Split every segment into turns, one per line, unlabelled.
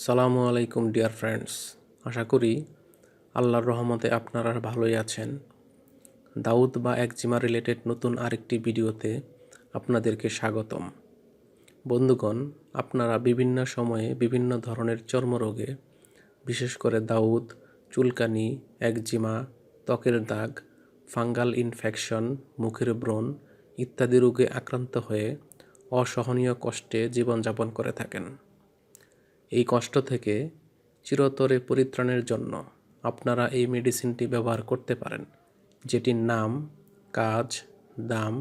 সালামু আলাইকুম dear friends, আশা করি আল্লাহর রহমতে আপনারা ভালোই আছেন। দাউদ বা একজিমা রিলেটেড নতুন আরেকটি ভিডিওতে আপনাদেরকে স্বাগতম। বন্ধুগণ, আপনারা বিভিন্ন সময়ে বিভিন্ন ধরনের চর্মরোগে, বিশেষ করে দাউদ, চুলকানি, একজিমা, ত্বকের দাগ, ফাঙ্গাল ইনফেকশন, মুখের ব্রণ ইত্যাদি রোগে আক্রান্ত হয়ে অসহনীয় কষ্টে জীবনযাপন করে থাকেন। এই কষ্ট থেকে চিরতরে পরিত্রাণের জন্য আপনারা এই মেডিসিনটি ব্যবহার করতে পারেন, যেটির নাম, কাজ, দাম,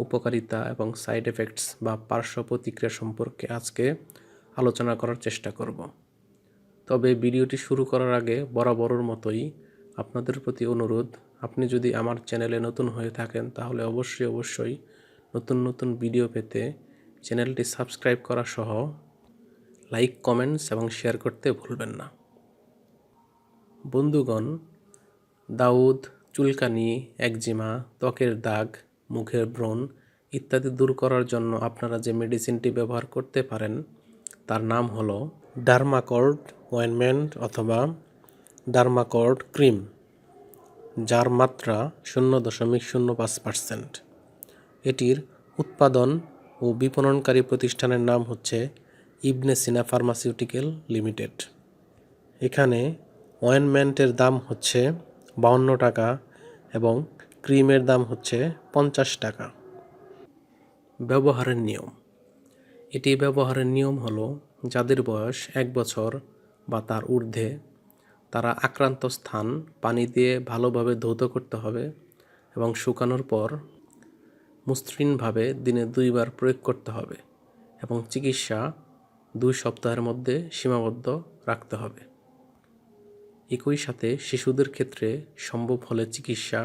উপকারিতা এবং সাইড এফেক্টস বা পার্শ্ব প্রতিক্রিয়া সম্পর্কে আজকে আলোচনা করার চেষ্টা করব। তবে ভিডিওটি শুরু করার আগে বরাবরের মতোই আপনাদের প্রতি অনুরোধ, আপনি যদি আমার চ্যানেলে নতুন হয়ে থাকেন তাহলে অবশ্যই নতুন ভিডিও পেতে চ্যানেলটি সাবস্ক্রাইব করা সহ লাইক, কমেন্টস এবং শেয়ার করতে ভুলবেন না। বন্ধুগণ, দাউদ, চুলকানি, একজিমা, ত্বকের দাগ, মুখের ব্রণ ইত্যাদি দূর করার জন্য আপনারা যে মেডিসিনটি ব্যবহার করতে পারেন তার নাম হলো ডার্মাকর্ট অয়েনমেন্ট অথবা ডার্মাকর্ট ক্রিম, যার মাত্রা 0.05%। এটির উৎপাদন ও বিপণনকারী প্রতিষ্ঠানের নাম হচ্ছে ইবনে সিনা ফার্মাসিউটিক্যাল লিমিটেড। এখানে অয়েনমেন্টের দাম হচ্ছে 52 টাকা এবং ক্রিমের দাম হচ্ছে 50 টাকা। ব্যবহারের নিয়ম। এটি ব্যবহারের নিয়ম হলো, যাদের বয়স 1 বছর বা তার ঊর্ধ্বে তারা আক্রান্ত স্থান পানি দিয়ে ভালোভাবে ধৌত করতে হবে এবং শুকানোর পর মসৃণভাবে দিনে 2 বার প্রয়োগ করতে হবে এবং চিকিৎসা 2 সপ্তাহের মধ্যে সীমাবদ্ধ রাখতে হবে। একই সাথে শিশুদের ক্ষেত্রে সম্ভব হলে চিকিৎসা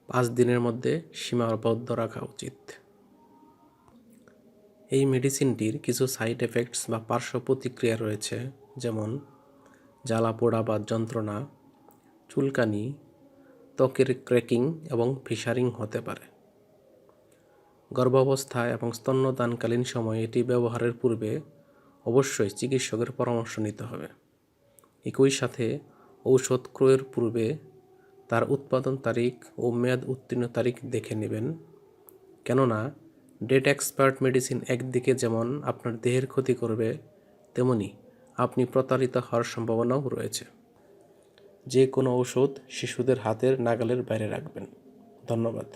5 দিনের মধ্যে সীমাবদ্ধ রাখা উচিত। এই মেডিসিনটির কিছু সাইড এফেক্টস বা পার্শ্ব প্রতিক্রিয়া রয়েছে, যেমন জ্বালা পোড়া বা যন্ত্রণা, চুলকানি, ত্বকের ক্র্যাকিং এবং ফিশারিং হতে পারে। গর্ভাবস্থায় এবং স্তন্যদানকালীন সময়ে এটি ব্যবহারের পূর্বে অবশ্যই চিকিৎসকের পরামর্শ নিতে হবে। একই সাথে ঔষধ ক্রয়ের পূর্বে তার উৎপাদন তারিখ ও মেয়াদ উত্তীর্ণ তারিখ দেখে নেবেন, কেননা ডেট এক্সপায়ার্ড মেডিসিন একদিকে যেমন আপনার দেহের ক্ষতি করবে, তেমনি আপনি প্রতারিত হওয়ার সম্ভাবনাও রয়েছে। যে কোনো ঔষধ শিশুদের হাতের নাগালের বাইরে রাখবেন। ধন্যবাদ।